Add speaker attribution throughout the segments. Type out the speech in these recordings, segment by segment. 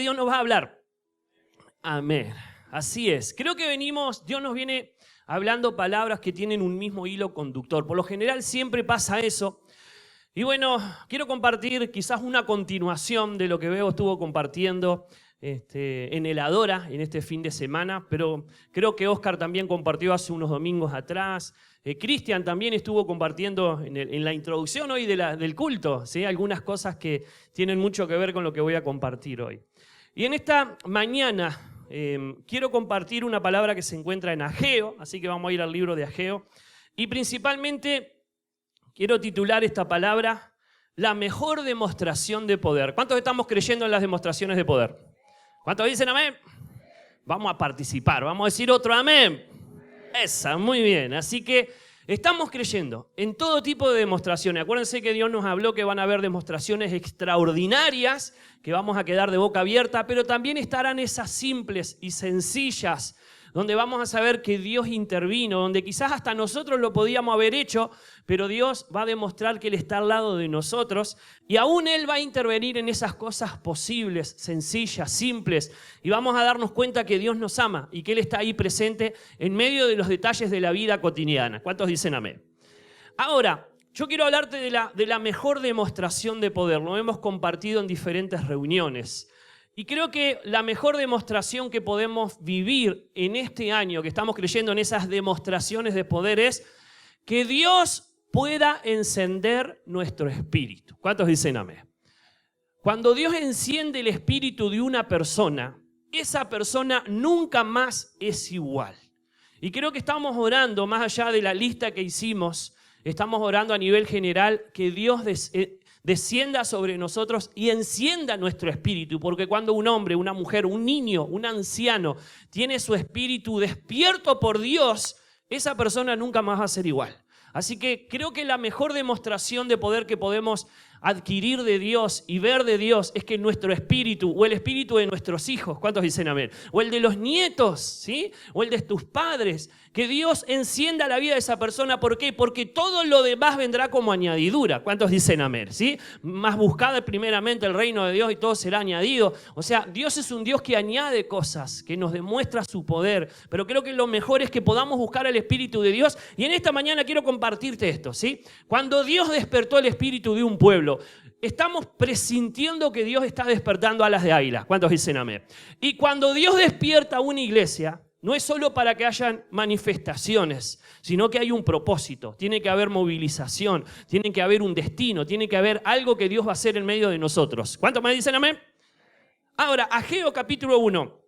Speaker 1: Dios nos va a hablar. Amén. Así es. Creo que Dios nos viene hablando palabras que tienen un mismo hilo conductor. Por lo general siempre pasa eso. Y bueno, quiero compartir quizás una continuación de lo que Bebo estuvo compartiendo en el Adora en este fin de semana, pero creo que Oscar también compartió hace unos domingos atrás. Cristian también estuvo compartiendo en la introducción hoy del culto, ¿sí? Algunas cosas que tienen mucho que ver con lo que voy a compartir hoy. Y en esta mañana quiero compartir una palabra que se encuentra en Ageo, así que vamos a ir al libro de Ageo. Y principalmente quiero titular esta palabra, la mejor demostración de poder. ¿Cuántos estamos creyendo en las demostraciones de poder? ¿Cuántos dicen amén? Vamos a participar, vamos a decir otro amén. Esa, muy bien. Así que estamos creyendo en todo tipo de demostraciones. Acuérdense que Dios nos habló que van a haber demostraciones extraordinarias, que vamos a quedar de boca abierta, pero también estarán esas simples y sencillas, donde vamos a saber que Dios intervino, donde quizás hasta nosotros lo podíamos haber hecho, pero Dios va a demostrar que Él está al lado de nosotros y aún Él va a intervenir en esas cosas posibles, sencillas, simples, y vamos a darnos cuenta que Dios nos ama y que Él está ahí presente en medio de los detalles de la vida cotidiana. ¿Cuántos dicen amén? Ahora, yo quiero hablarte de la mejor demostración de poder. Lo hemos compartido en diferentes reuniones. Y creo que la mejor demostración que podemos vivir en este año, que estamos creyendo en esas demostraciones de poder, es que Dios pueda encender nuestro espíritu. ¿Cuántos dicen amén? Cuando Dios enciende el espíritu de una persona, esa persona nunca más es igual. Y creo que estamos orando, más allá de la lista que hicimos, estamos orando a nivel general que Dios descienda sobre nosotros y encienda nuestro espíritu, porque cuando un hombre, una mujer, un niño, un anciano tiene su espíritu despierto por Dios, esa persona nunca más va a ser igual. Así que creo que la mejor demostración de poder que podemos adquirir de Dios y ver de Dios es que nuestro espíritu o el espíritu de nuestros hijos, ¿cuántos dicen amén? O el de los nietos, ¿sí? O el de tus padres, que Dios encienda la vida de esa persona. ¿Por qué? Porque todo lo demás vendrá como añadidura. ¿Cuántos dicen amén? ¿Sí? Más buscad primeramente el reino de Dios y todo será añadido. O sea, Dios es un Dios que añade cosas, que nos demuestra su poder. Pero creo que lo mejor es que podamos buscar el espíritu de Dios. Y en esta mañana quiero compartirte esto, ¿sí? Cuando Dios despertó el espíritu de un pueblo, estamos presintiendo que Dios está despertando alas de águila. ¿Cuántos dicen amén? Y cuando Dios despierta una iglesia, no es solo para que hayan manifestaciones, sino que hay un propósito. Tiene que haber movilización, tiene que haber un destino, tiene que haber algo que Dios va a hacer en medio de nosotros. ¿Cuántos me dicen amén? Ahora, Ageo capítulo 1.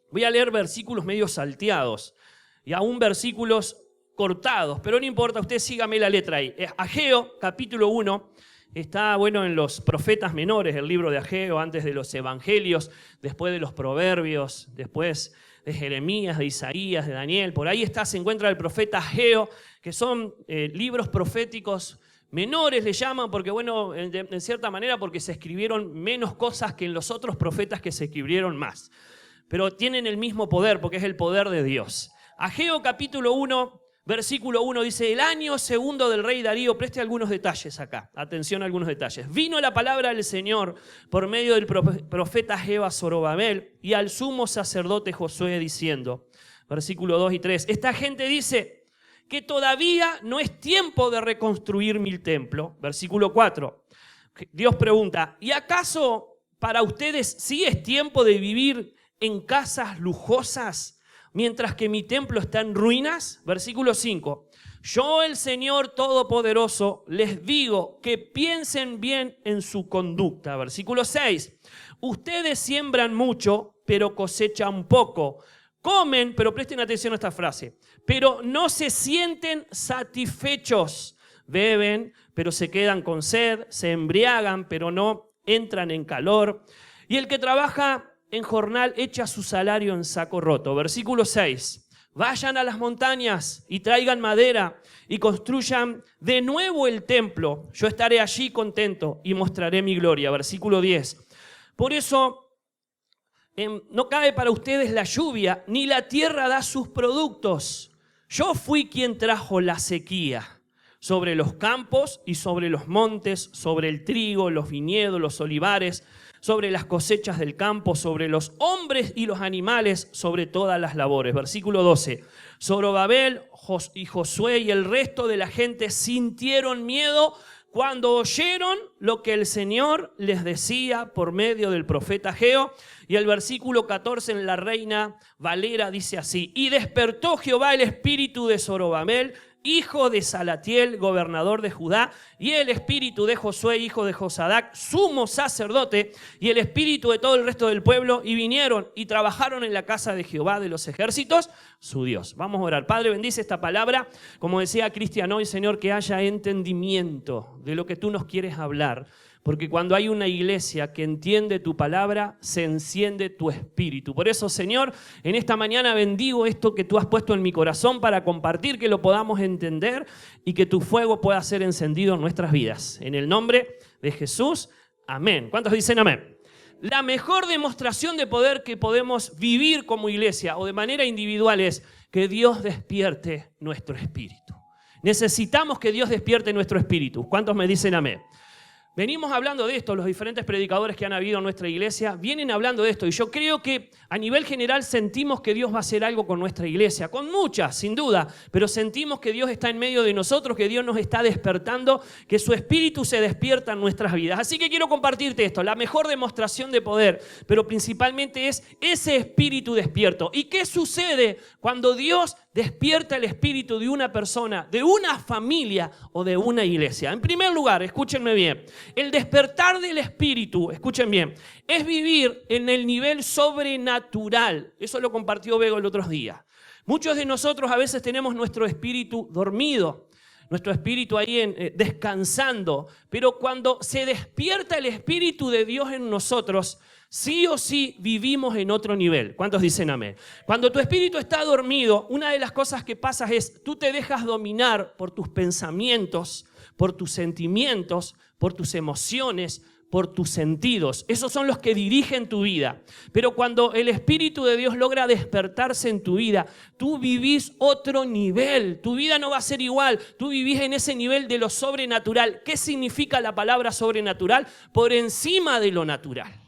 Speaker 1: Voy a leer versículos medio salteados y aún versículos cortados, pero no importa, usted sígame la letra ahí. Ageo capítulo 1. Está, en los profetas menores, el libro de Ageo, antes de los evangelios, después de los proverbios, después de Jeremías, de Isaías, de Daniel. Por ahí se encuentra el profeta Ageo, que son libros proféticos menores, le llaman, porque en cierta manera, porque se escribieron menos cosas que en los otros profetas que se escribieron más. Pero tienen el mismo poder, porque es el poder de Dios. Ageo capítulo 1. Versículo 1 dice, el año segundo del rey Darío, preste algunos detalles acá, atención a algunos detalles. Vino la palabra del Señor por medio del profeta Ageo a Zorobabel y al sumo sacerdote Josué diciendo, versículo 2 y 3, esta gente dice que todavía no es tiempo de reconstruir mi templo. Versículo 4, Dios pregunta, ¿y acaso para ustedes sí es tiempo de vivir en casas lujosas mientras que mi templo está en ruinas? Versículo 5. Yo, el Señor Todopoderoso, les digo que piensen bien en su conducta. Versículo 6. Ustedes siembran mucho, pero cosechan poco. Comen, pero presten atención a esta frase, pero no se sienten satisfechos. Beben, pero se quedan con sed. Se embriagan, pero no entran en calor. Y el que trabaja en jornal echa su salario en saco roto. Versículo 6. Vayan a las montañas y traigan madera y construyan de nuevo el templo. Yo estaré allí contento y mostraré mi gloria. Versículo 10. Por eso no cae para ustedes la lluvia, ni la tierra da sus productos. Yo fui quien trajo la sequía sobre los campos y sobre los montes, sobre el trigo, los viñedos, los olivares, sobre las cosechas del campo, sobre los hombres y los animales, sobre todas las labores. Versículo 12. Zorobabel y Josué y el resto de la gente sintieron miedo cuando oyeron lo que el Señor les decía por medio del profeta Ageo. Y el versículo 14 en la Reina Valera dice así: y despertó Jehová el espíritu de Zorobabel, hijo de Salatiel, gobernador de Judá, y el espíritu de Josué, hijo de Josadac, sumo sacerdote, y el espíritu de todo el resto del pueblo, y vinieron y trabajaron en la casa de Jehová de los ejércitos, su Dios. Vamos a orar. Padre, bendice esta palabra. Como decía Cristian hoy, Señor, que haya entendimiento de lo que tú nos quieres hablar. Porque cuando hay una iglesia que entiende tu palabra, se enciende tu espíritu. Por eso, Señor, en esta mañana bendigo esto que tú has puesto en mi corazón para compartir, que lo podamos entender y que tu fuego pueda ser encendido en nuestras vidas. En el nombre de Jesús, amén. ¿Cuántos dicen amén? La mejor demostración de poder que podemos vivir como iglesia o de manera individual es que Dios despierte nuestro espíritu. Necesitamos que Dios despierte nuestro espíritu. ¿Cuántos me dicen amén? Venimos hablando de esto, los diferentes predicadores que han habido en nuestra iglesia vienen hablando de esto, y yo creo que a nivel general sentimos que Dios va a hacer algo con nuestra iglesia, con muchas, sin duda, pero sentimos que Dios está en medio de nosotros, que Dios nos está despertando, que su espíritu se despierta en nuestras vidas. Así que quiero compartirte esto, la mejor demostración de poder, pero principalmente es ese espíritu despierto. ¿Y qué sucede cuando Dios despierta el espíritu de una persona, de una familia o de una iglesia? En primer lugar, escúchenme bien, el despertar del espíritu, escuchen bien, es vivir en el nivel sobrenatural. Eso lo compartió Bego el otro día. Muchos de nosotros a veces tenemos nuestro espíritu dormido, nuestro espíritu ahí descansando, pero cuando se despierta el espíritu de Dios en nosotros, sí o sí vivimos en otro nivel. ¿Cuántos dicen amén? Cuando tu espíritu está dormido, una de las cosas que pasa es tú te dejas dominar por tus pensamientos, por tus sentimientos, por tus emociones, por tus sentidos. Esos son los que dirigen tu vida. Pero cuando el Espíritu de Dios logra despertarse en tu vida, tú vivís otro nivel. Tu vida no va a ser igual. Tú vivís en ese nivel de lo sobrenatural. ¿Qué significa la palabra sobrenatural? Por encima de lo natural.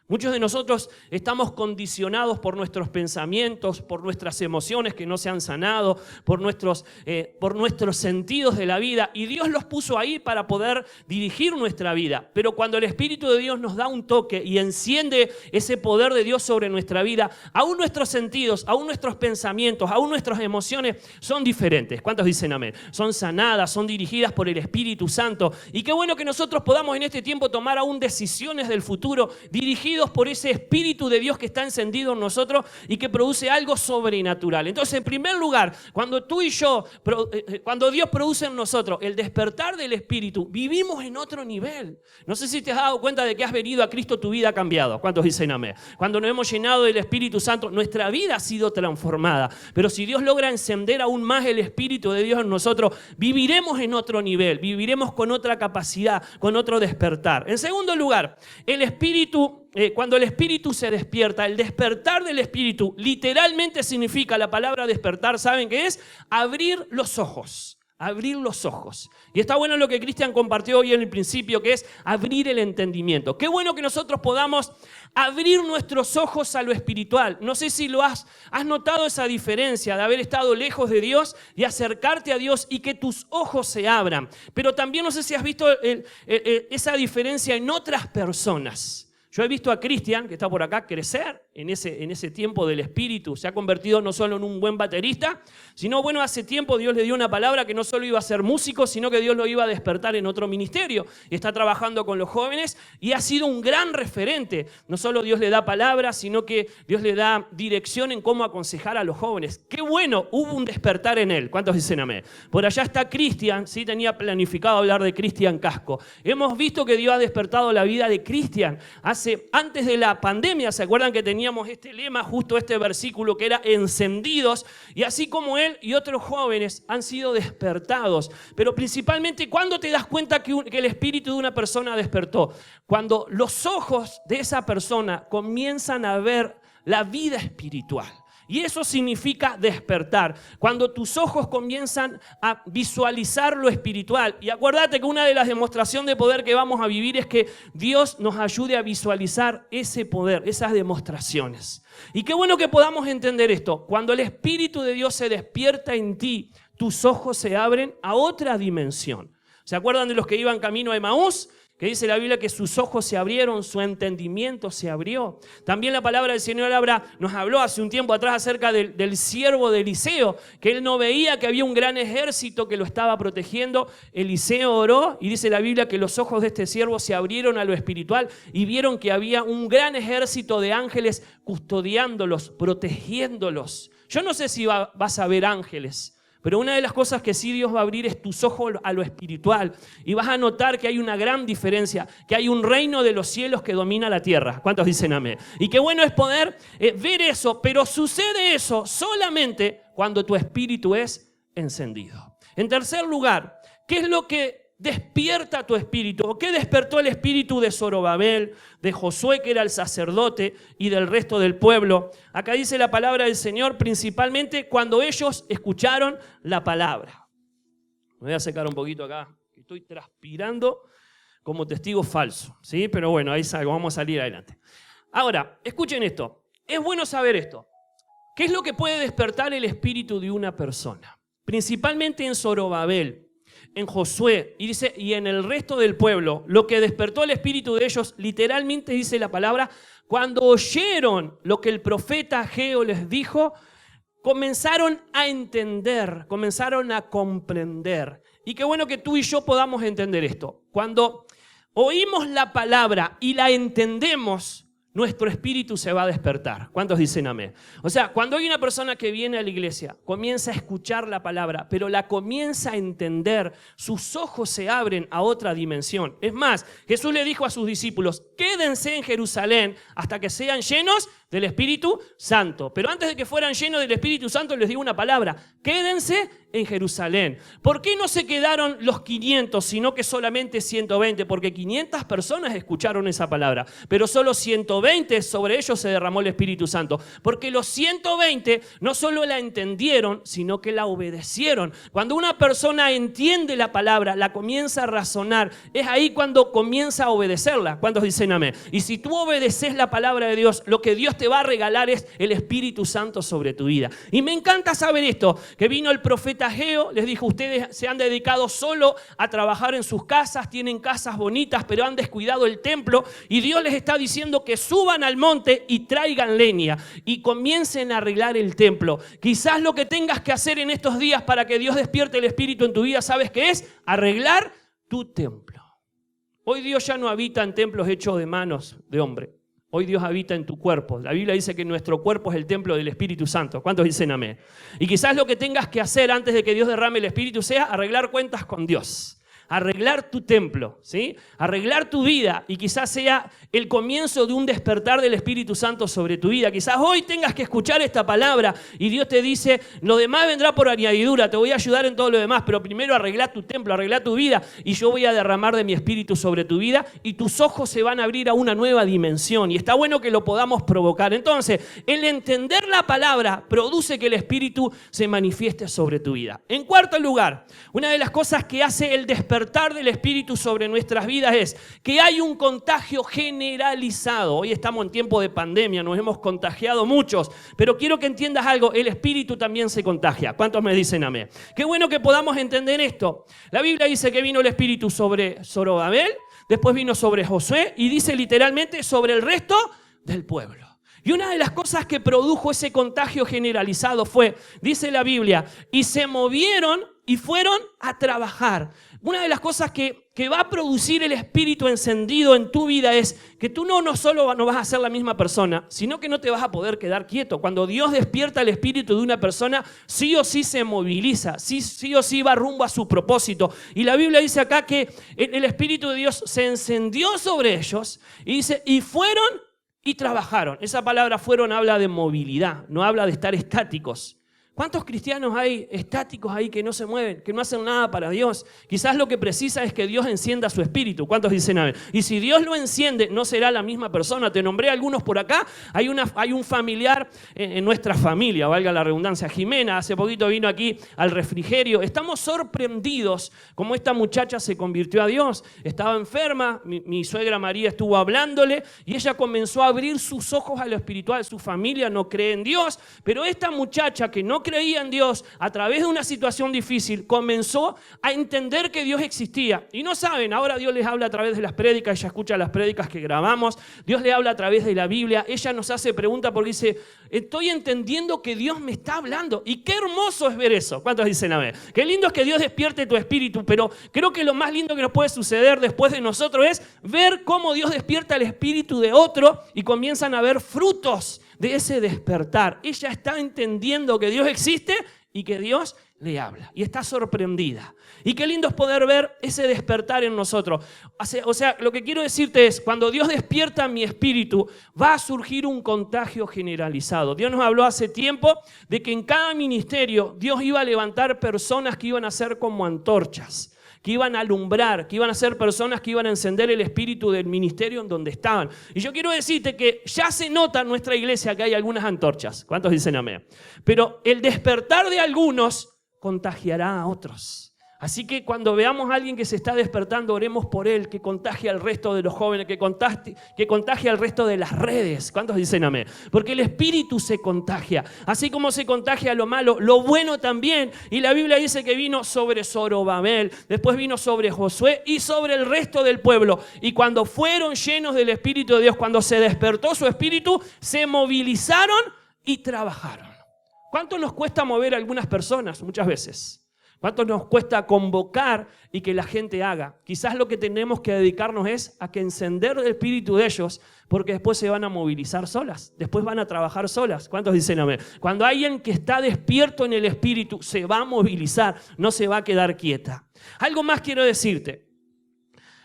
Speaker 1: Muchos de nosotros estamos condicionados por nuestros pensamientos, por nuestras emociones que no se han sanado, por nuestros sentidos de la vida, y Dios los puso ahí para poder dirigir nuestra vida. Pero cuando el Espíritu de Dios nos da un toque y enciende ese poder de Dios sobre nuestra vida, aún nuestros sentidos, aún nuestros pensamientos, aún nuestras emociones son diferentes. ¿Cuántos dicen amén? Son sanadas, son dirigidas por el Espíritu Santo. Y qué bueno que nosotros podamos en este tiempo tomar aún decisiones del futuro dirigidos por ese Espíritu de Dios que está encendido en nosotros y que produce algo sobrenatural. Entonces, en primer lugar, cuando tú y yo, cuando Dios produce en nosotros el despertar del Espíritu, vivimos en otro nivel. No sé si te has dado cuenta de que has venido a Cristo, tu vida ha cambiado. ¿Cuántos dicen amén? Cuando nos hemos llenado del Espíritu Santo, nuestra vida ha sido transformada. Pero si Dios logra encender aún más el Espíritu de Dios en nosotros, viviremos en otro nivel, viviremos con otra capacidad, con otro despertar. En segundo lugar, el Espíritu, cuando el Espíritu se despierta, el despertar del Espíritu literalmente significa, la palabra despertar, ¿saben qué es? Abrir los ojos. Abrir los ojos. Y está bueno lo que Cristian compartió hoy en el principio, que es abrir el entendimiento. Qué bueno que nosotros podamos abrir nuestros ojos a lo espiritual. No sé si lo has notado esa diferencia de haber estado lejos de Dios y acercarte a Dios y que tus ojos se abran. Pero también no sé si has visto esa diferencia en otras personas. Yo he visto a Cristian, que está por acá, crecer en ese tiempo del Espíritu. Se ha convertido no solo en un buen baterista, sino, bueno, hace tiempo Dios le dio una palabra que no solo iba a ser músico, sino que Dios lo iba a despertar en otro ministerio. Está trabajando con los jóvenes y ha sido un gran referente. No solo Dios le da palabras, sino que Dios le da dirección en cómo aconsejar a los jóvenes. ¡Qué bueno! Hubo un despertar en él. ¿Cuántos dicen amén? Por allá está Cristian, sí, tenía planificado hablar de Cristian Casco. Hemos visto que Dios ha despertado la vida de Cristian. Antes de la pandemia, ¿se acuerdan que teníamos este lema, justo este versículo que era encendidos? Y así como él y otros jóvenes han sido despertados. Pero principalmente, ¿cuándo te das cuenta que el espíritu de una persona despertó? Cuando los ojos de esa persona comienzan a ver la vida espiritual. Y eso significa despertar. Cuando tus ojos comienzan a visualizar lo espiritual. Y acuérdate que una de las demostraciones de poder que vamos a vivir es que Dios nos ayude a visualizar ese poder, esas demostraciones. Y qué bueno que podamos entender esto. Cuando el Espíritu de Dios se despierta en ti, tus ojos se abren a otra dimensión. ¿Se acuerdan de los que iban camino a Emaús? Que dice la Biblia que sus ojos se abrieron, su entendimiento se abrió. También la palabra del Señor nos habló hace un tiempo atrás acerca del siervo de Eliseo, que él no veía que había un gran ejército que lo estaba protegiendo. Eliseo oró y dice la Biblia que los ojos de este siervo se abrieron a lo espiritual y vieron que había un gran ejército de ángeles custodiándolos, protegiéndolos. Yo no sé si vas a ver ángeles, pero una de las cosas que sí Dios va a abrir es tus ojos a lo espiritual. Y vas a notar que hay una gran diferencia, que hay un reino de los cielos que domina la tierra. ¿Cuántos dicen amén? Y qué bueno es poder ver eso, pero sucede eso solamente cuando tu espíritu es encendido. En tercer lugar, ¿qué es lo que despierta tu espíritu? ¿Qué despertó el espíritu de Zorobabel, de Josué, que era el sacerdote, y del resto del pueblo? Acá dice la palabra del Señor, principalmente cuando ellos escucharon la palabra. Me voy a secar un poquito acá, estoy transpirando como testigo falso, ¿sí? Pero bueno, ahí salgo, vamos a salir adelante. Ahora, escuchen esto, es bueno saber esto. ¿Qué es lo que puede despertar el espíritu de una persona? Principalmente en Zorobabel, en Josué, y dice, y en el resto del pueblo, lo que despertó el espíritu de ellos, literalmente dice la palabra, cuando oyeron lo que el profeta Ageo les dijo, comenzaron a entender, comenzaron a comprender. Y qué bueno que tú y yo podamos entender esto. Cuando oímos la palabra y la entendemos, nuestro espíritu se va a despertar. ¿Cuántos dicen amén? O sea, cuando hay una persona que viene a la iglesia, comienza a escuchar la palabra, pero la comienza a entender, sus ojos se abren a otra dimensión. Es más, Jesús le dijo a sus discípulos, quédense en Jerusalén hasta que sean llenos del Espíritu Santo. Pero antes de que fueran llenos del Espíritu Santo, les digo una palabra, quédense en Jerusalén. ¿Por qué no se quedaron los 500, sino que solamente 120? Porque 500 personas escucharon esa palabra, pero solo 120 sobre ellos se derramó el Espíritu Santo. Porque los 120 no solo la entendieron, sino que la obedecieron. Cuando una persona entiende la palabra, la comienza a razonar, es ahí cuando comienza a obedecerla. ¿Cuántos dicen amén? Y si tú obedeces la palabra de Dios, lo que Dios te va a regalar es el Espíritu Santo sobre tu vida. Y me encanta saber esto, que vino el profeta Ageo, les dijo, ustedes se han dedicado solo a trabajar en sus casas, tienen casas bonitas, pero han descuidado el templo, y Dios les está diciendo que suban al monte y traigan leña y comiencen a arreglar el templo. Quizás lo que tengas que hacer en estos días para que Dios despierte el Espíritu en tu vida, ¿sabes qué es? Arreglar tu templo. Hoy Dios ya no habita en templos hechos de manos de hombre. Hoy Dios habita en tu cuerpo. La Biblia dice que nuestro cuerpo es el templo del Espíritu Santo. ¿Cuántos dicen amén? Y quizás lo que tengas que hacer antes de que Dios derrame el Espíritu sea arreglar cuentas con Dios. Arreglar tu templo, ¿sí? Arreglar tu vida, y quizás sea el comienzo de un despertar del Espíritu Santo sobre tu vida. Quizás hoy tengas que escuchar esta palabra y Dios te dice, lo demás vendrá por añadidura, te voy a ayudar en todo lo demás, pero primero arregla tu templo, arregla tu vida, y yo voy a derramar de mi Espíritu sobre tu vida, y tus ojos se van a abrir a una nueva dimensión, y está bueno que lo podamos provocar. Entonces, el entender la palabra produce que el Espíritu se manifieste sobre tu vida. En cuarto lugar, una de las cosas que hace el despertar del Espíritu sobre nuestras vidas es que hay un contagio generalizado. Hoy estamos en tiempo de pandemia, nos hemos contagiado muchos, pero quiero que entiendas algo, el Espíritu también se contagia. ¿Cuántos me dicen amén? Qué bueno que podamos entender esto. La Biblia dice que vino el Espíritu sobre Zorobabel, después vino sobre Josué y dice literalmente sobre el resto del pueblo. Y una de las cosas que produjo ese contagio generalizado fue, dice la Biblia, y se movieron y fueron a trabajar. Una de las cosas que va a producir el Espíritu encendido en tu vida es que tú no solo no vas a ser la misma persona, sino que no te vas a poder quedar quieto. Cuando Dios despierta el espíritu de una persona, sí o sí se moviliza, sí o sí va rumbo a su propósito. Y la Biblia dice acá que el Espíritu de Dios se encendió sobre ellos y dice, y fueron y trabajaron. Esa palabra fueron habla de movilidad, no habla de estar estáticos. ¿Cuántos cristianos hay estáticos ahí que no se mueven, que no hacen nada para Dios? Quizás lo que precisa es que Dios encienda su espíritu. ¿Cuántos dicen amén? Y si Dios lo enciende, no será la misma persona. Te nombré algunos por acá. Hay un familiar en nuestra familia, valga la redundancia. Jimena, hace poquito vino aquí al refrigerio. Estamos sorprendidos cómo esta muchacha se convirtió a Dios. Estaba enferma, mi suegra María estuvo hablándole y ella comenzó a abrir sus ojos a lo espiritual. Su familia no cree en Dios, pero esta muchacha que no creía en Dios, a través de una situación difícil, comenzó a entender que Dios existía. Y no saben, ahora Dios les habla a través de las prédicas, ella escucha las prédicas que grabamos, Dios le habla a través de la Biblia, ella nos hace preguntas porque dice, estoy entendiendo que Dios me está hablando. Y qué hermoso es ver eso. ¿Cuántos dicen amén? Qué lindo es que Dios despierte tu espíritu, pero creo que lo más lindo que nos puede suceder después de nosotros es ver cómo Dios despierta el espíritu de otro y comienzan a ver frutos de ese despertar. Ella está entendiendo que Dios existe y que Dios le habla. Y está sorprendida. Y qué lindo es poder ver ese despertar en nosotros. O sea, lo que quiero decirte es, cuando Dios despierta mi espíritu, va a surgir un contagio generalizado. Dios nos habló hace tiempo de que en cada ministerio Dios iba a levantar personas que iban a ser como antorchas, que iban a alumbrar, que iban a ser personas que iban a encender el espíritu del ministerio en donde estaban. Y yo quiero decirte que ya se nota en nuestra iglesia que hay algunas antorchas. ¿Cuántos dicen amén? Pero el despertar de algunos contagiará a otros. Así que cuando veamos a alguien que se está despertando, oremos por él, que contagie al resto de los jóvenes, que contagie al resto de las redes. ¿Cuántos dicen amén? Porque el espíritu se contagia. Así como se contagia lo malo, lo bueno también. Y la Biblia dice que vino sobre Zorobabel, después vino sobre Josué y sobre el resto del pueblo. Y cuando fueron llenos del Espíritu de Dios, cuando se despertó su espíritu, se movilizaron y trabajaron. ¿Cuánto nos cuesta mover a algunas personas muchas veces? ¿Cuánto nos cuesta convocar y que la gente haga? Quizás lo que tenemos que dedicarnos es a que encender el espíritu de ellos, porque después se van a movilizar solas, después van a trabajar solas. ¿Cuántos dicen amén? Cuando alguien que está despierto en el espíritu se va a movilizar, no se va a quedar quieta. Algo más quiero decirte.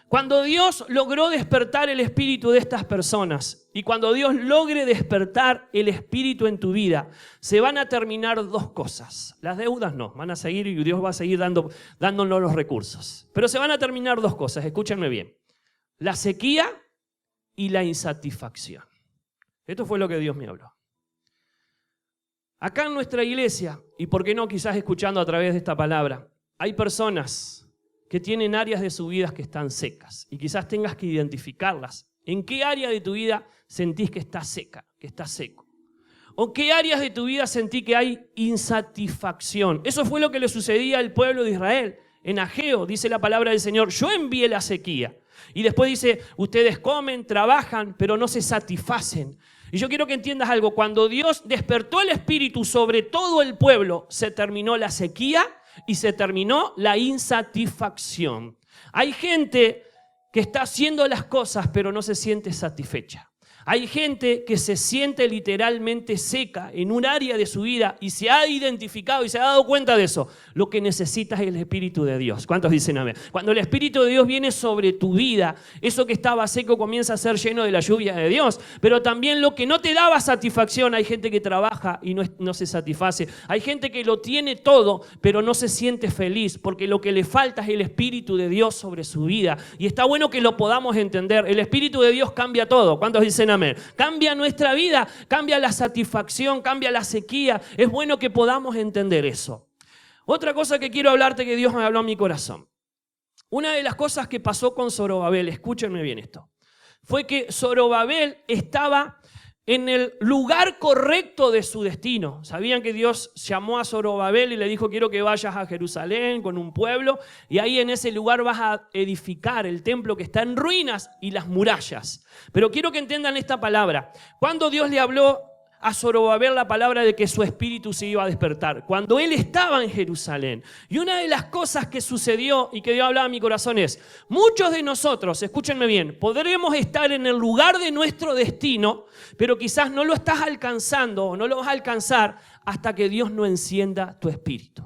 Speaker 1: Cuando Dios logró despertar el espíritu de estas personas y cuando Dios logre despertar el espíritu en tu vida, se van a terminar dos cosas. Las deudas no, van a seguir y Dios va a seguir dándonos los recursos. Pero se van a terminar dos cosas, escúchenme bien. La sequía y la insatisfacción. Esto fue lo que Dios me habló. Acá en nuestra iglesia, y por qué no quizás escuchando a través de esta palabra, hay personas que tienen áreas de su vida que están secas y quizás tengas que identificarlas. ¿En qué área de tu vida sentís que está seca, que está seco? ¿O qué áreas de tu vida sentí que hay insatisfacción? Eso fue lo que le sucedía al pueblo de Israel. En Ageo dice la palabra del Señor, yo envié la sequía. Y después dice, ustedes comen, trabajan, pero no se satisfacen. Y yo quiero que entiendas algo, cuando Dios despertó el espíritu sobre todo el pueblo, se terminó la sequía y se terminó la insatisfacción. Hay gente que está haciendo las cosas pero no se siente satisfecha. Hay gente que se siente literalmente seca en un área de su vida y se ha identificado y se ha dado cuenta de eso. Lo que necesitas es el Espíritu de Dios. ¿Cuántos dicen amén? Cuando el Espíritu de Dios viene sobre tu vida, eso que estaba seco comienza a ser lleno de la lluvia de Dios. Pero también lo que no te daba satisfacción, hay gente que trabaja y no se satisface. Hay gente que lo tiene todo, pero no se siente feliz porque lo que le falta es el Espíritu de Dios sobre su vida. Y está bueno que lo podamos entender. El Espíritu de Dios cambia todo. ¿Cuántos dicen amén? Cambia nuestra vida, cambia la satisfacción, cambia la sequía. Es bueno que podamos entender eso. Otra cosa que quiero hablarte que Dios me habló a mi corazón. Una de las cosas que pasó con Zorobabel, escúchenme bien esto, fue que Zorobabel estaba en el lugar correcto de su destino. Sabían que Dios llamó a Zorobabel y le dijo, quiero que vayas a Jerusalén con un pueblo y ahí en ese lugar vas a edificar el templo que está en ruinas y las murallas. Pero quiero que entiendan esta palabra. Cuando Dios le habló a Zorobabel la palabra de que su espíritu se iba a despertar, cuando él estaba en Jerusalén. Y una de las cosas que sucedió y que Dios hablaba a mi corazón es, muchos de nosotros, escúchenme bien, podremos estar en el lugar de nuestro destino, pero quizás no lo estás alcanzando o no lo vas a alcanzar hasta que Dios no encienda tu espíritu.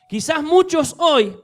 Speaker 1: Quizás muchos hoy,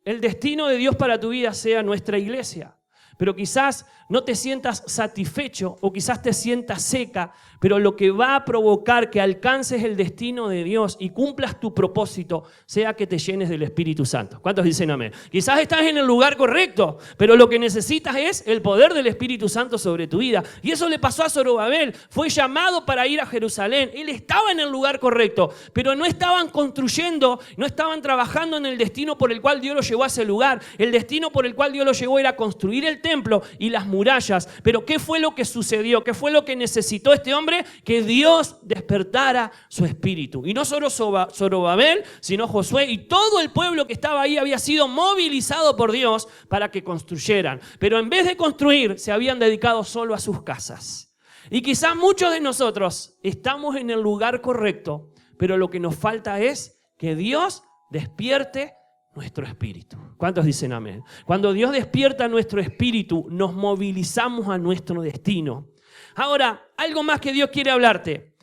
Speaker 1: el destino de Dios para tu vida sea nuestra iglesia. pero quizás no te sientas satisfecho o quizás te sientas seca, pero lo que va a provocar que alcances el destino de Dios y cumplas tu propósito sea que te llenes del Espíritu Santo. ¿Cuántos dicen amén? Quizás estás en el lugar correcto, pero lo que necesitas es el poder del Espíritu Santo sobre tu vida. Y eso le pasó a Zorobabel. Fue llamado para ir a Jerusalén. Él estaba en el lugar correcto, pero no estaban construyendo, no estaban trabajando en el destino por el cual Dios lo llevó a ese lugar. El destino por el cual Dios lo llevó era construir el templo y las murallas. Pero ¿qué fue lo que sucedió? ¿Qué fue lo que necesitó este hombre? Que Dios despertara su espíritu. Y no solo Zorobabel, sino Josué y todo el pueblo que estaba ahí había sido movilizado por Dios para que construyeran. Pero en vez de construir, se habían dedicado solo a sus casas. Y quizás muchos de nosotros estamos en el lugar correcto, pero lo que nos falta es que Dios despierte nuestro espíritu. ¿Cuántos dicen amén? Cuando Dios despierta nuestro espíritu, nos movilizamos a nuestro destino. Ahora, algo más que Dios quiere hablarte.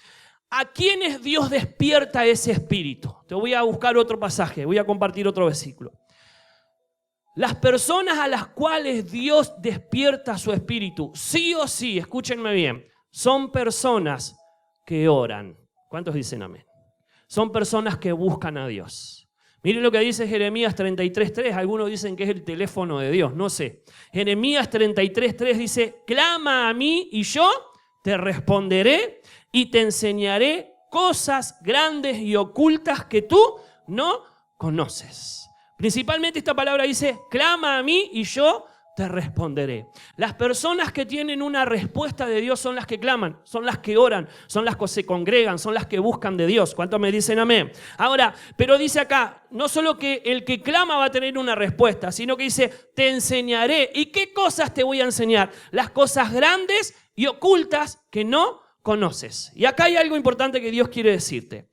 Speaker 1: ¿A quiénes Dios despierta ese espíritu? Te voy a buscar otro pasaje, voy a compartir otro versículo. Las personas a las cuales Dios despierta su espíritu, sí o sí, escúchenme bien, son personas que oran. ¿Cuántos dicen amén? Son personas que buscan a Dios. Miren lo que dice Jeremías 33:3. Algunos dicen que es el teléfono de Dios, no sé. Jeremías 33:3 dice: clama a mí y yo te responderé y te enseñaré cosas grandes y ocultas que tú no conoces. Principalmente esta palabra dice: clama a mí y yo te responderé. Las personas que tienen una respuesta de Dios son las que claman, son las que oran, son las que se congregan, son las que buscan de Dios. ¿Cuántos me dicen amén? Ahora, pero dice acá, no solo que el que clama va a tener una respuesta, sino que dice: te enseñaré. ¿Y qué cosas te voy a enseñar? Las cosas grandes y ocultas que no conoces. Y acá hay algo importante que Dios quiere decirte.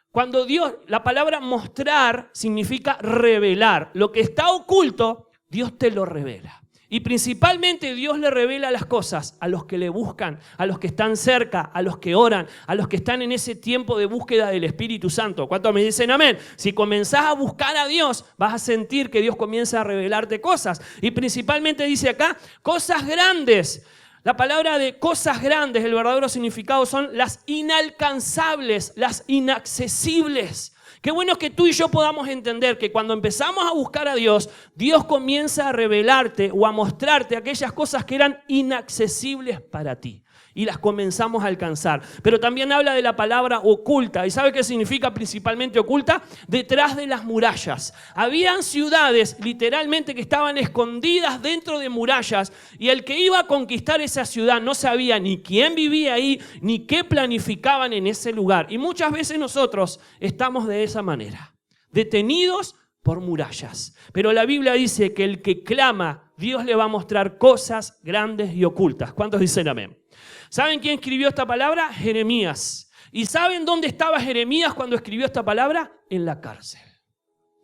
Speaker 1: Cuando Dios, la palabra mostrar significa revelar. Lo que está oculto, Dios te lo revela. Y principalmente Dios le revela las cosas a los que le buscan, a los que están cerca, a los que oran, a los que están en ese tiempo de búsqueda del Espíritu Santo. ¿Cuántos me dicen amén? Si comenzás a buscar a Dios, vas a sentir que Dios comienza a revelarte cosas. Y principalmente dice acá, cosas grandes. La palabra de cosas grandes, el verdadero significado son las inalcanzables, las inaccesibles. Qué bueno es que tú y yo podamos entender que cuando empezamos a buscar a Dios, Dios comienza a revelarte o a mostrarte aquellas cosas que eran inaccesibles para ti. Y las comenzamos a alcanzar. Pero también habla de la palabra oculta. ¿Y sabe qué significa principalmente oculta? Detrás de las murallas. Habían ciudades literalmente que estaban escondidas dentro de murallas. Y el que iba a conquistar esa ciudad no sabía ni quién vivía ahí, ni qué planificaban en ese lugar. Y muchas veces nosotros estamos de esa manera, detenidos por murallas. Pero la Biblia dice que el que clama, Dios le va a mostrar cosas grandes y ocultas. ¿Cuántos dicen amén? ¿Saben quién escribió esta palabra? Jeremías. ¿Y saben dónde estaba Jeremías cuando escribió esta palabra? En la cárcel.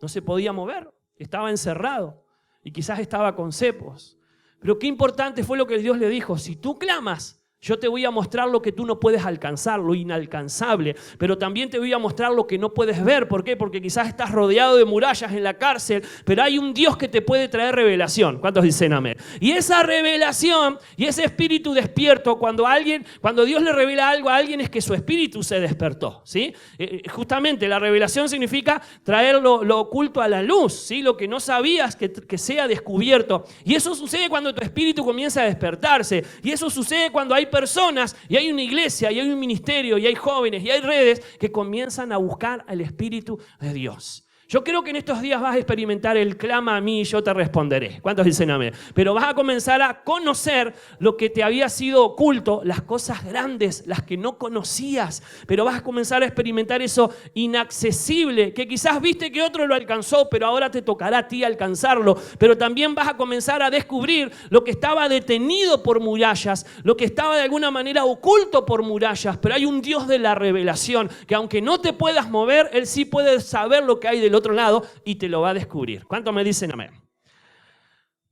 Speaker 1: No se podía mover, estaba encerrado y quizás estaba con cepos. Pero qué importante fue lo que Dios le dijo: si tú clamas, yo te voy a mostrar lo que tú no puedes alcanzar, lo inalcanzable, pero también te voy a mostrar lo que no puedes ver. ¿Por qué? Porque quizás estás rodeado de murallas en la cárcel, pero hay un Dios que te puede traer revelación. ¿Cuántos dicen amén? Y esa revelación y ese espíritu despierto, cuando Dios le revela algo a alguien, es que su espíritu se despertó, ¿sí? Justamente la revelación significa traer lo oculto a la luz, ¿sí? Lo que no sabías que sea descubierto. Y eso sucede cuando tu espíritu comienza a despertarse. Y eso sucede cuando hay personas y hay una iglesia y hay un ministerio y hay jóvenes y hay redes que comienzan a buscar al Espíritu de Dios. Yo creo que en estos días vas a experimentar el clama a mí y yo te responderé. ¿Cuántos dicen amén? Pero vas a comenzar a conocer lo que te había sido oculto, las cosas grandes, las que no conocías. Pero vas a comenzar a experimentar eso inaccesible, que quizás viste que otro lo alcanzó, pero ahora te tocará a ti alcanzarlo. Pero también vas a comenzar a descubrir lo que estaba detenido por murallas, lo que estaba de alguna manera oculto por murallas. Pero hay un Dios de la revelación, que aunque no te puedas mover, Él sí puede saber lo que hay del otro lado y te lo va a descubrir. ¿Cuántos me dicen amén?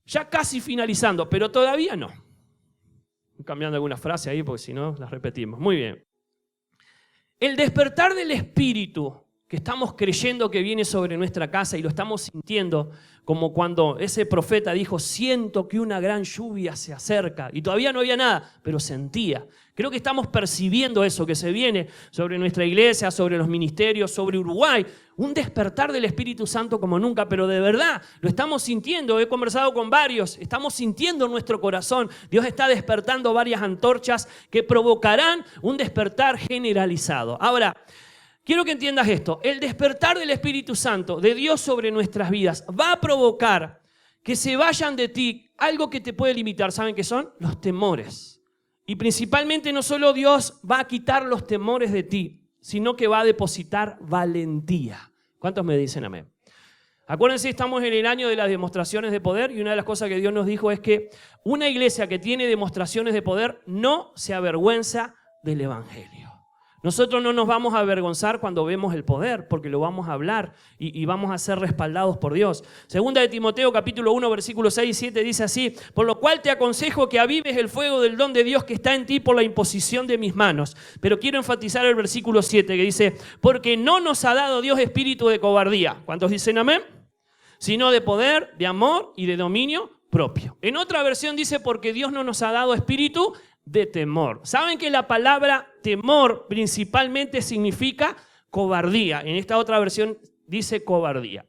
Speaker 1: Ya casi finalizando, pero todavía no. Cambiando alguna frase ahí porque si no las repetimos. Muy bien. El despertar del espíritu que estamos creyendo que viene sobre nuestra casa y lo estamos sintiendo, como cuando ese profeta dijo, siento que una gran lluvia se acerca, y todavía no había nada, pero sentía. Creo que estamos percibiendo eso que se viene sobre nuestra iglesia, sobre los ministerios, sobre Uruguay, un despertar del Espíritu Santo como nunca, pero de verdad lo estamos sintiendo. He conversado con varios, estamos sintiendo en nuestro corazón. Dios está despertando varias antorchas que provocarán un despertar generalizado. Ahora, quiero que entiendas esto. El despertar del Espíritu Santo, de Dios sobre nuestras vidas, va a provocar que se vayan de ti algo que te puede limitar. ¿Saben qué son? Los temores. Y principalmente no solo Dios va a quitar los temores de ti, sino que va a depositar valentía. ¿Cuántos me dicen amén? Acuérdense, estamos en el año de las demostraciones de poder y una de las cosas que Dios nos dijo es que una iglesia que tiene demostraciones de poder no se avergüenza del Evangelio. Nosotros no nos vamos a avergonzar cuando vemos el poder, porque lo vamos a hablar y vamos a ser respaldados por Dios. Segunda de Timoteo, capítulo 1, versículos 6 y 7, dice así: por lo cual te aconsejo que avives el fuego del don de Dios que está en ti por la imposición de mis manos. Pero quiero enfatizar el versículo 7 que dice, porque no nos ha dado Dios espíritu de cobardía. ¿Cuántos dicen amén? Sino de poder, de amor y de dominio propio. En otra versión dice, porque Dios no nos ha dado espíritu de temor. ¿Saben que la palabra temor principalmente significa cobardía? En esta otra versión dice cobardía.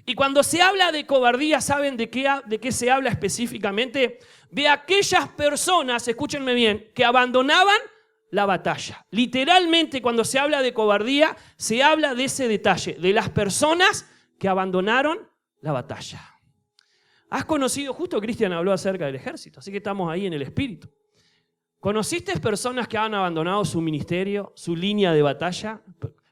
Speaker 1: Y cuando se habla de cobardía, ¿saben de qué se habla específicamente? De aquellas personas, escúchenme bien, que abandonaban la batalla. Literalmente, cuando se habla de cobardía, se habla de ese detalle, de las personas que abandonaron la batalla. Has conocido, justo Cristian habló acerca del ejército, así que estamos ahí en el espíritu. ¿Conociste personas que han abandonado su ministerio, su línea de batalla?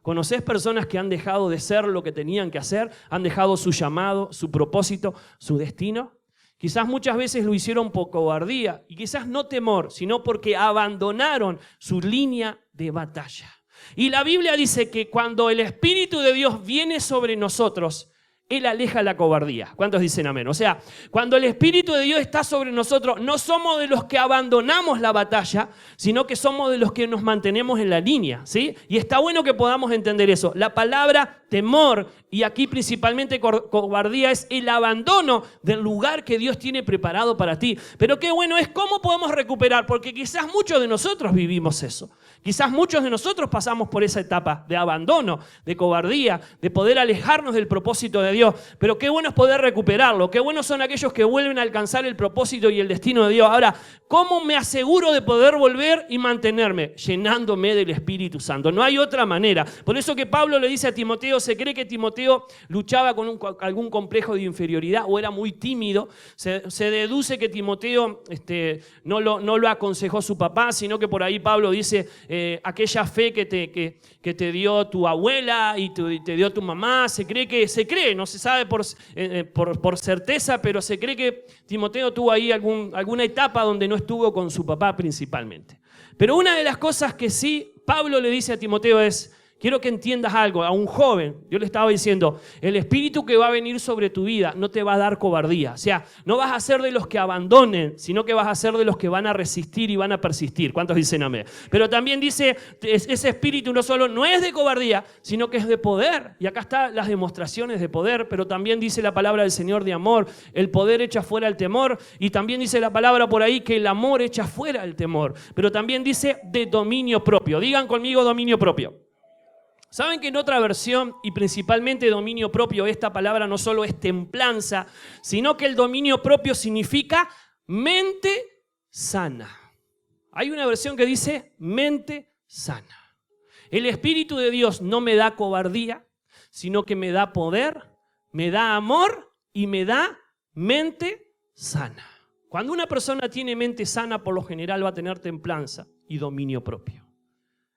Speaker 1: ¿Conocés personas que han dejado de ser lo que tenían que hacer? ¿Han dejado su llamado, su propósito, su destino? Quizás muchas veces lo hicieron por cobardía y quizás no temor, sino porque abandonaron su línea de batalla. Y la Biblia dice que cuando el Espíritu de Dios viene sobre nosotros, Él aleja la cobardía. ¿Cuántos dicen amén? O sea, cuando el Espíritu de Dios está sobre nosotros, no somos de los que abandonamos la batalla, sino que somos de los que nos mantenemos en la línea, ¿sí? Y está bueno que podamos entender eso. La palabra temor, y aquí principalmente cobardía, es el abandono del lugar que Dios tiene preparado para ti. Pero qué bueno es cómo podemos recuperar, porque quizás muchos de nosotros vivimos eso. Quizás muchos de nosotros pasamos por esa etapa de abandono, de cobardía, de poder alejarnos del propósito de Dios. Pero qué bueno es poder recuperarlo. Qué buenos son aquellos que vuelven a alcanzar el propósito y el destino de Dios. Ahora, ¿cómo me aseguro de poder volver y mantenerme? Llenándome del Espíritu Santo. No hay otra manera. Por eso que Pablo le dice a Timoteo, se cree que Timoteo luchaba con algún complejo de inferioridad o era muy tímido. Se deduce que Timoteo no lo aconsejó su papá, sino que por ahí Pablo dice, aquella fe que te dio tu abuela y te dio tu mamá, se cree, no se sabe por certeza, pero se cree que Timoteo tuvo ahí alguna etapa donde no estuvo con su papá principalmente. Pero una de las cosas que sí Pablo le dice a Timoteo es, quiero que entiendas algo, a un joven, yo le estaba diciendo, el espíritu que va a venir sobre tu vida no te va a dar cobardía. O sea, no vas a ser de los que abandonen, sino que vas a ser de los que van a resistir y van a persistir. ¿Cuántos dicen amén? Pero también dice, ese espíritu no es de cobardía, sino que es de poder. Y acá están las demostraciones de poder, pero también dice la palabra del Señor de amor. El poder echa fuera el temor. Y también dice la palabra por ahí que el amor echa fuera el temor. Pero también dice de dominio propio. Digan conmigo dominio propio. ¿Saben que en otra versión, y principalmente dominio propio, esta palabra no solo es templanza, sino que el dominio propio significa mente sana? Hay una versión que dice mente sana. El Espíritu de Dios no me da cobardía, sino que me da poder, me da amor y me da mente sana. Cuando una persona tiene mente sana, por lo general va a tener templanza y dominio propio.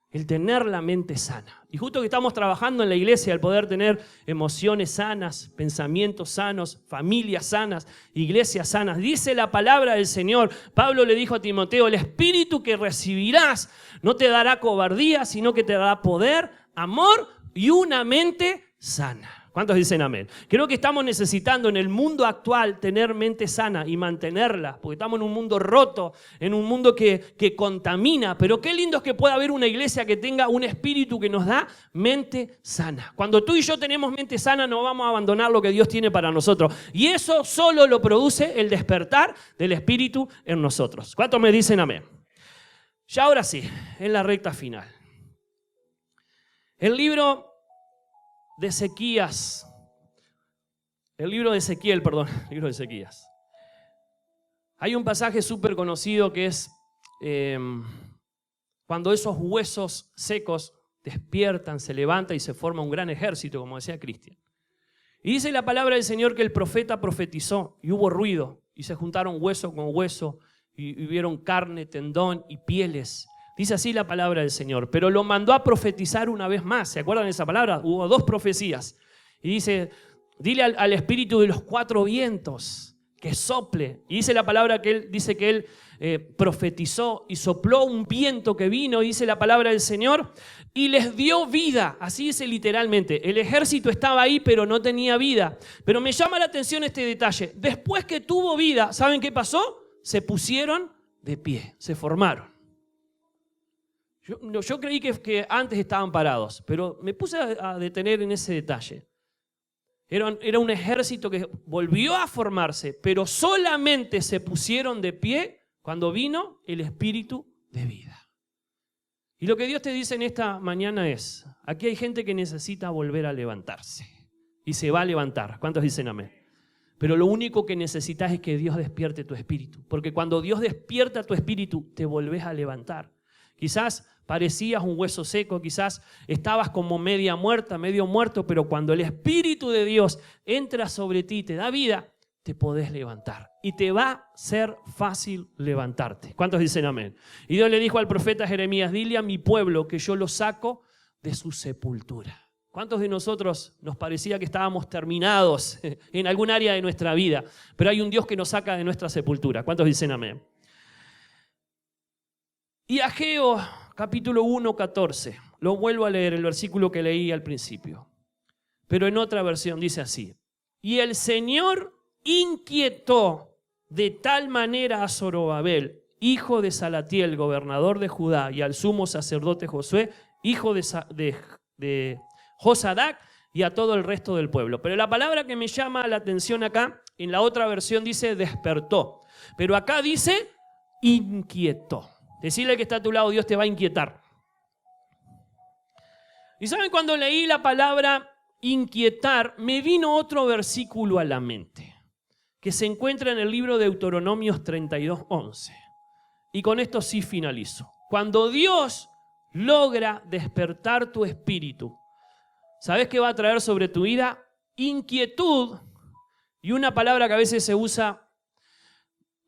Speaker 1: El tener la mente sana. Y justo que estamos trabajando en la iglesia, el poder tener emociones sanas, pensamientos sanos, familias sanas, iglesias sanas. Dice la palabra del Señor. Pablo le dijo a Timoteo, el espíritu que recibirás no te dará cobardía, sino que te dará poder, amor y una mente sana. ¿Cuántos dicen amén? Creo que estamos necesitando en el mundo actual tener mente sana y mantenerla, porque estamos en un mundo roto, en un mundo que contamina, pero qué lindo es que pueda haber una iglesia que tenga un espíritu que nos da mente sana. Cuando tú y yo tenemos mente sana no vamos a abandonar lo que Dios tiene para nosotros, y eso solo lo produce el despertar del espíritu en nosotros. ¿Cuántos me dicen amén? Ya ahora sí, en la recta final. El libro de Ezequías, el libro de Ezequiel. Hay un pasaje súper conocido que es cuando esos huesos secos despiertan, se levantan y se forma un gran ejército, como decía Cristian. Y dice la palabra del Señor que el profeta profetizó y hubo ruido y se juntaron hueso con hueso y vieron carne, tendón y pieles. Dice así la palabra del Señor, pero lo mandó a profetizar una vez más. ¿Se acuerdan de esa palabra? Hubo 2 profecías. Y dice, dile al espíritu de los 4 vientos que sople. Y dice la palabra que él dice que él profetizó y sopló un viento que vino, dice la palabra del Señor, y les dio vida. Así dice literalmente. El ejército estaba ahí, pero no tenía vida. Pero me llama la atención este detalle. Después que tuvo vida, ¿saben qué pasó? Se pusieron de pie, se formaron. Yo creí que antes estaban parados, pero me puse a detener en ese detalle. Era un ejército que volvió a formarse, pero solamente se pusieron de pie cuando vino el espíritu de vida. Y lo que Dios te dice en esta mañana es, aquí hay gente que necesita volver a levantarse y se va a levantar. ¿Cuántos dicen amén? Pero lo único que necesitas es que Dios despierte tu espíritu, porque cuando Dios despierta tu espíritu, te volvés a levantar. Quizás parecías un hueso seco, quizás estabas como medio muerto, pero cuando el Espíritu de Dios entra sobre ti y te da vida, te podés levantar. Y te va a ser fácil levantarte. ¿Cuántos dicen amén? Y Dios le dijo al profeta Jeremías, dile a mi pueblo que yo lo saco de su sepultura. ¿Cuántos de nosotros nos parecía que estábamos terminados en algún área de nuestra vida? Pero hay un Dios que nos saca de nuestra sepultura. ¿Cuántos dicen amén? Y Ageo, capítulo 1, 14. Lo vuelvo a leer, el versículo que leí al principio. Pero en otra versión dice así. Y el Señor inquietó de tal manera a Zorobabel, hijo de Salatiel, gobernador de Judá, y al sumo sacerdote Josué, hijo de Josadac, y a todo el resto del pueblo. Pero la palabra que me llama la atención acá, en la otra versión dice despertó. Pero acá dice inquietó. Decirle que está a tu lado, Dios te va a inquietar. Y saben, cuando leí la palabra inquietar, me vino otro versículo a la mente, que se encuentra en el libro de Deuteronomios 32:11. Y con esto sí finalizo. Cuando Dios logra despertar tu espíritu, ¿sabes qué va a traer sobre tu vida? Inquietud, y una palabra que a veces se usa.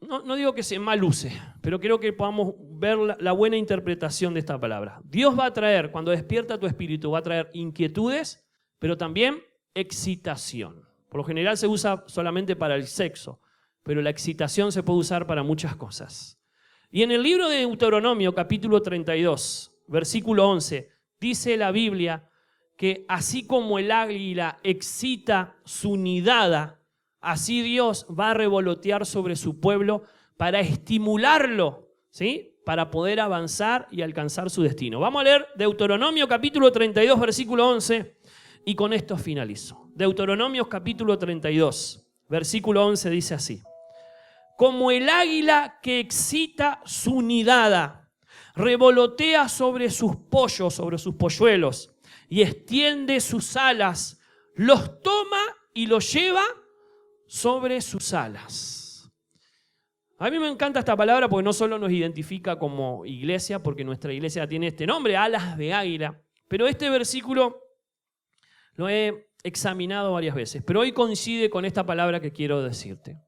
Speaker 1: No digo que se mal use, pero creo que podamos ver la buena interpretación de esta palabra. Dios va a traer, cuando despierta tu espíritu, va a traer inquietudes, pero también excitación. Por lo general se usa solamente para el sexo, pero la excitación se puede usar para muchas cosas. Y en el libro de Deuteronomio, capítulo 32, versículo 11, dice la Biblia que así como el águila excita su nidada, así Dios va a revolotear sobre su pueblo para estimularlo, ¿sí? Para poder avanzar y alcanzar su destino. Vamos a leer Deuteronomio capítulo 32, versículo 11, y con esto finalizo. Deuteronomio capítulo 32, versículo 11 dice así. Como el águila que excita su nidada, revolotea sobre sus pollos, sobre sus polluelos, y extiende sus alas, los toma y los lleva sobre sus alas. A mí me encanta esta palabra porque no solo nos identifica como iglesia, porque nuestra iglesia tiene este nombre, alas de águila, pero este versículo lo he examinado varias veces, pero hoy coincide con esta palabra que quiero decirte.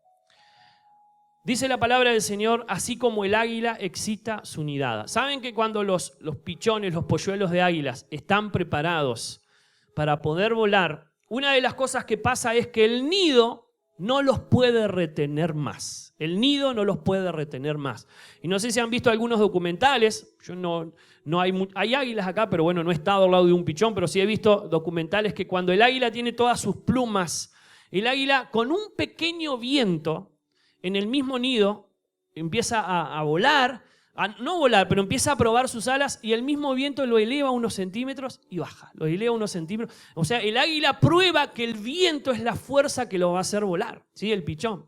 Speaker 1: Dice la palabra del Señor, así como el águila excita su nidada. ¿Saben que cuando los pichones, los polluelos de águilas están preparados para poder volar, una de las cosas que pasa es que el nido no los puede retener más. El nido no los puede retener más. Y no sé si han visto algunos documentales, yo no hay águilas acá, pero bueno, no he estado al lado de un pichón, pero sí he visto documentales que cuando el águila tiene todas sus plumas, el águila con un pequeño viento en el mismo nido empieza a volar, no volar, pero empieza a probar sus alas y el mismo viento lo eleva unos centímetros y baja, lo eleva unos centímetros. O sea, el águila prueba que el viento es la fuerza que lo va a hacer volar, ¿sí? El pichón.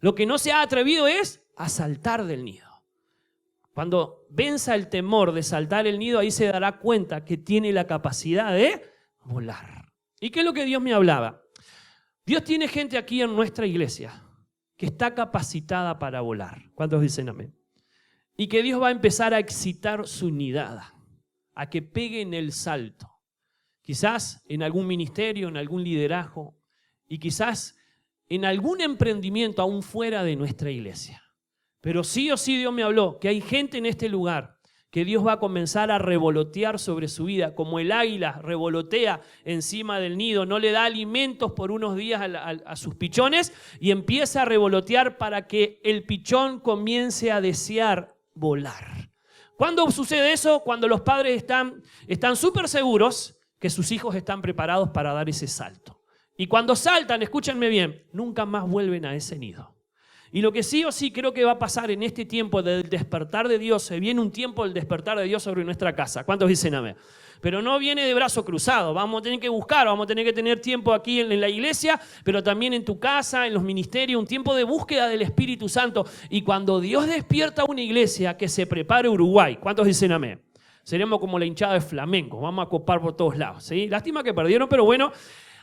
Speaker 1: Lo que no se ha atrevido es a saltar del nido. Cuando venza el temor de saltar el nido, ahí se dará cuenta que tiene la capacidad de volar. ¿Y qué es lo que Dios me hablaba? Dios tiene gente aquí en nuestra iglesia que está capacitada para volar. ¿Cuántos dicen amén? Y que Dios va a empezar a excitar su nidada, a que peguen el salto. Quizás en algún ministerio, en algún liderazgo y quizás en algún emprendimiento aún fuera de nuestra iglesia. Pero sí o sí Dios me habló que hay gente en este lugar que Dios va a comenzar a revolotear sobre su vida, como el águila revolotea encima del nido, no le da alimentos por unos días a sus pichones y empieza a revolotear para que el pichón comience a desear volar. ¿Cuándo sucede eso? Cuando los padres están súper seguros que sus hijos están preparados para dar ese salto. Y cuando saltan, escúchenme bien, nunca más vuelven a ese nido. Y lo que sí o sí creo que va a pasar en este tiempo del despertar de Dios, se viene un tiempo del despertar de Dios sobre nuestra casa. ¿Cuántos dicen amén? Pero no viene de brazo cruzado, vamos a tener que buscar, vamos a tener que tener tiempo aquí en la iglesia, pero también en tu casa, en los ministerios, un tiempo de búsqueda del Espíritu Santo. Y cuando Dios despierta una iglesia, que se prepare Uruguay. ¿Cuántos dicen amén? Seremos como la hinchada de Flamengo, vamos a copar por todos lados, ¿sí? Lástima que perdieron, pero bueno.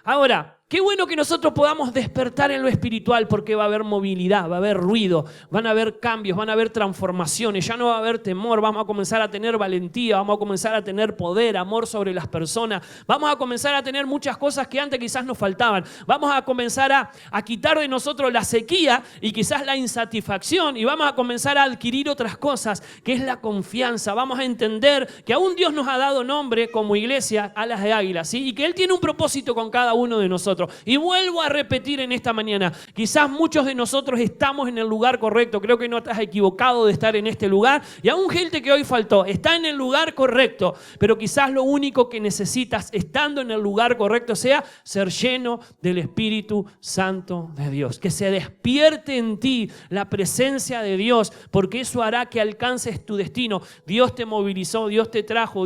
Speaker 1: Ahora, qué bueno que nosotros podamos despertar en lo espiritual porque va a haber movilidad, va a haber ruido, van a haber cambios, van a haber transformaciones, ya no va a haber temor, vamos a comenzar a tener valentía, vamos a comenzar a tener poder, amor sobre las personas, vamos a comenzar a tener muchas cosas que antes quizás nos faltaban, vamos a comenzar a quitar de nosotros la sequía y quizás la insatisfacción y vamos a comenzar a adquirir otras cosas, que es la confianza, vamos a entender que aún Dios nos ha dado nombre como iglesia, alas de águila, ¿sí? Y que Él tiene un propósito con cada uno de nosotros. Y vuelvo a repetir en esta mañana, quizás muchos de nosotros estamos en el lugar correcto, creo que no te has equivocado de estar en este lugar, y aún gente que hoy faltó, está en el lugar correcto, pero quizás lo único que necesitas estando en el lugar correcto sea ser lleno del Espíritu Santo de Dios, que se despierte en ti la presencia de Dios, porque eso hará que alcances tu destino. Dios te movilizó, Dios te trajo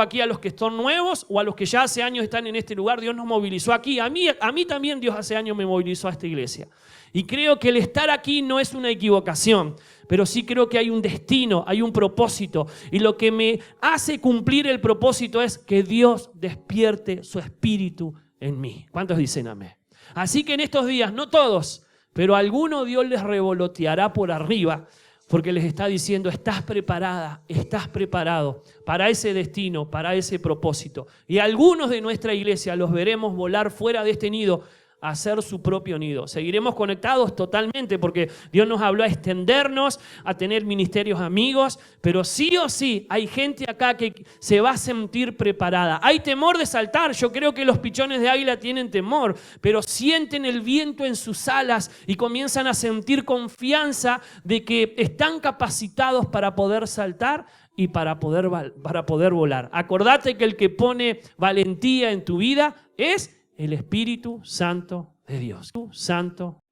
Speaker 1: aquí a los que son nuevos o a los que ya hace años están en este lugar. Dios nos movilizó aquí. A mí también Dios hace años me movilizó a esta iglesia. Y creo que el estar aquí no es una equivocación, pero sí creo que hay un destino, hay un propósito. Y lo que me hace cumplir el propósito es que Dios despierte su espíritu en mí. ¿Cuántos dicen amén? Así que en estos días, no todos, pero a algunos Dios les revoloteará por arriba, porque les está diciendo, estás preparada, estás preparado para ese destino, para ese propósito. Y algunos de nuestra iglesia los veremos volar fuera de este nido a hacer su propio nido. Seguiremos conectados totalmente porque Dios nos habló a extendernos, a tener ministerios amigos, pero sí o sí hay gente acá que se va a sentir preparada. Hay temor de saltar, yo creo que los pichones de águila tienen temor, pero sienten el viento en sus alas y comienzan a sentir confianza de que están capacitados para poder saltar y para poder volar. Acordate que el que pone valentía en tu vida es el Espíritu Santo de Dios. Santo